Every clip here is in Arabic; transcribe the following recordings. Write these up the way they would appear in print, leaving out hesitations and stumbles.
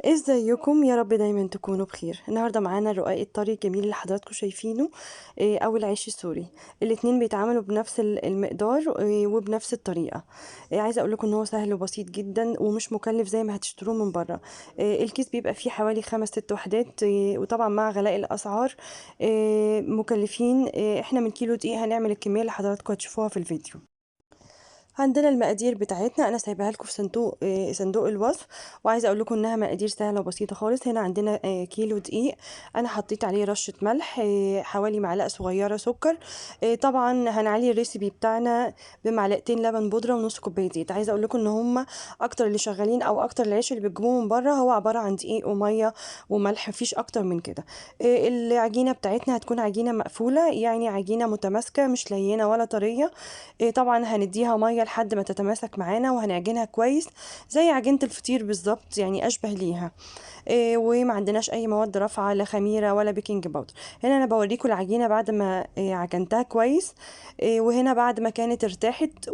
ازيكم؟ يا رب دايما تكونوا بخير. النهارده معانا الرقاق الطري الجميل اللي حضراتكم شايفينه، او العيش السوري. الاتنين بيتعملوا بنفس المقدار وبنفس الطريقه. عايزه اقول لكم ان هو سهل وبسيط جدا ومش مكلف زي ما هتشتروه من بره. الكيس بيبقى فيه حوالي 5 6 وحدات، وطبعا مع غلاء الاسعار مكلفين. احنا من كيلو دقيق هنعمل الكميه اللي حضراتكم هتشوفوها في الفيديو. عندنا المقادير بتاعتنا، انا سايباها لكم في صندوق الوصف. وعايزه اقول لكم انها مقادير سهله وبسيطه خالص. هنا عندنا كيلو دقيق، انا حطيت عليه رشه ملح، حوالي معلقه صغيره سكر. طبعا هنعلي الريسيبي بتاعنا بمعلقتين لبن بودره ونص كوبايه زيت. عايزه اقول لكم ان هم اكتر اللي شغالين او اكتر العيش اللي بتجيبوه من بره هو عباره عن دقيق وميه وملح، مفيش اكتر من كده. العجينه بتاعتنا هتكون عجينه مقفوله، يعني عجينه متماسكه مش لينه ولا طريه. طبعا هنديها ميه لحد ما تتماسك معانا وهنعجنها كويس زي عجينة الفطير بالظبط، يعني اشبه ليها. وما عندناش اي مواد رافعه، لا خميره ولا بيكنج باودر. هنا انا بوريكم العجينه بعد ما عجنتها كويس. وهنا بعد ما كانت ارتاحت،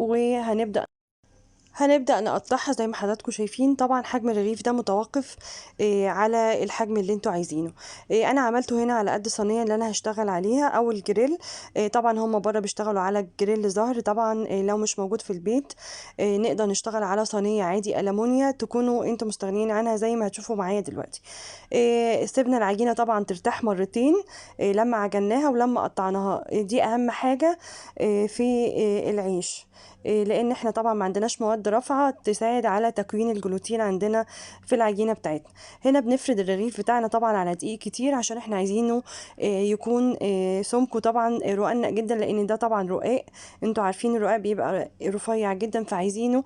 هنبدأ نقطعها زي ما حضراتكم شايفين. طبعا حجم الرغيف ده متوقف على الحجم اللي انتوا عايزينه. انا عملته هنا على قد الصينيه اللي انا هشتغل عليها او الجريل. طبعا هم بره بيشتغلوا على الجريل ظهر. طبعا لو مش موجود في البيت نقدر نشتغل على صينيه عادي ألمونيا تكونوا انتوا مستغنيين عنها زي ما هتشوفوا معايا دلوقتي. سيبنا العجينه طبعا ترتاح مرتين، لما عجناها ولما قطعناها. دي اهم حاجه في العيش، لان احنا طبعا ما عندناش مواد رافعه تساعد على تكوين الجلوتين عندنا في العجينه بتاعتنا. هنا بنفرد الرغيف بتاعنا طبعا على دقيق كتير عشان احنا عايزينه يكون سمكه طبعا رقيق جدا، لان ده طبعا رقاق. انتوا عارفين الرقاق بيبقى رفيع جدا، فعايزينه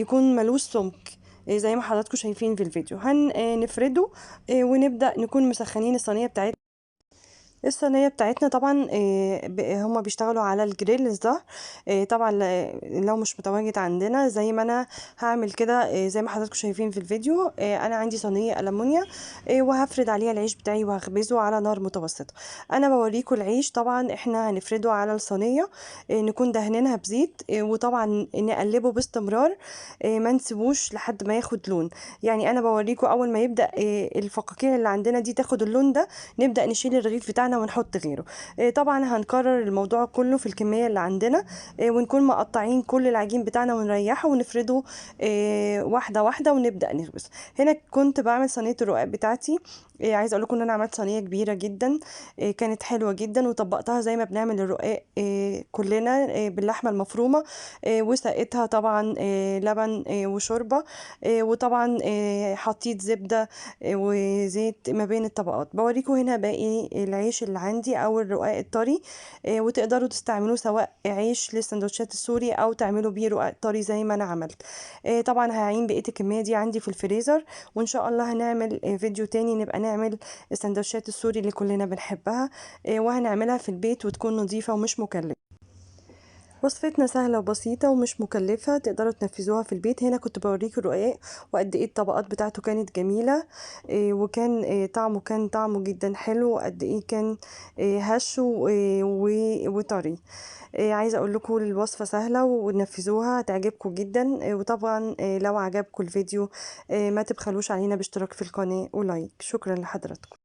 يكون ملوش سمك زي ما حضراتكم شايفين في الفيديو. هنفرده ونبدأ نكون مسخنين الصينية بتاعتنا. طبعا هما بيشتغلوا على الجريل الظهر. طبعا لو مش متواجد عندنا زي ما انا هعمل كده، زي ما حضراتكم شايفين في الفيديو. انا عندي صينية ألمونيا، وهفرد عليها العيش بتاعي وهخبزه على نار متوسطة. انا بوريكم العيش. طبعا احنا هنفرده على الصينية، نكون دهنينها بزيت، وطبعا نقلبه باستمرار، ما نسيبوش لحد ما ياخد لون. يعني انا بوريكم اول ما يبدأ الفقاقيع اللي عندنا دي تاخد اللون ده، نبدأ نشيل الرغيف بتاعنا ونحط غيره. طبعا هنكرر الموضوع كله في الكمية اللي عندنا، ونكون مقطعين كل العجين بتاعنا ونريحه ونفرده واحدة واحدة ونبدأ نخبز. هنا كنت بعمل صينية الرقاق بتاعتي. عايزه اقول لكم ان انا عملت صينيه كبيره جدا، كانت حلوه جدا، وطبقتها زي ما بنعمل الرقاق كلنا، باللحمه المفرومه. وسقيتها طبعا لبن وشوربه، وطبعا حطيت زبده وزيت ما بين الطبقات. بوريكم هنا باقي العيش اللي عندي او الرقاق الطري، وتقدروا تستعملوه سواء عيش للسندوتشات السوري او تعملوا بيه رقاق طري زي ما انا عملت. طبعا هعين بقيه الكميه دي عندي في الفريزر، وان شاء الله هنعمل فيديو تاني نبقى نعمل السندوتشات السوري اللي كلنا بنحبها، وهنعملها في البيت وتكون نظيفه ومش مكلفه. وصفتنا سهلة وبسيطة ومش مكلفة، تقدروا تنفذوها في البيت. هنا كنت بوريكم الرقاق وقد ايه الطبقات بتاعته كانت جميلة، وكان طعمه جدا حلو، وقد ايه كان هش وطري. عايزة اقول لكم الوصفة سهلة ونفذوها هتعجبكم جدا. وطبعا لو عجبكم الفيديو ما تبخلوش علينا باشتراك في القناة ولايك. شكرا لحضراتكم.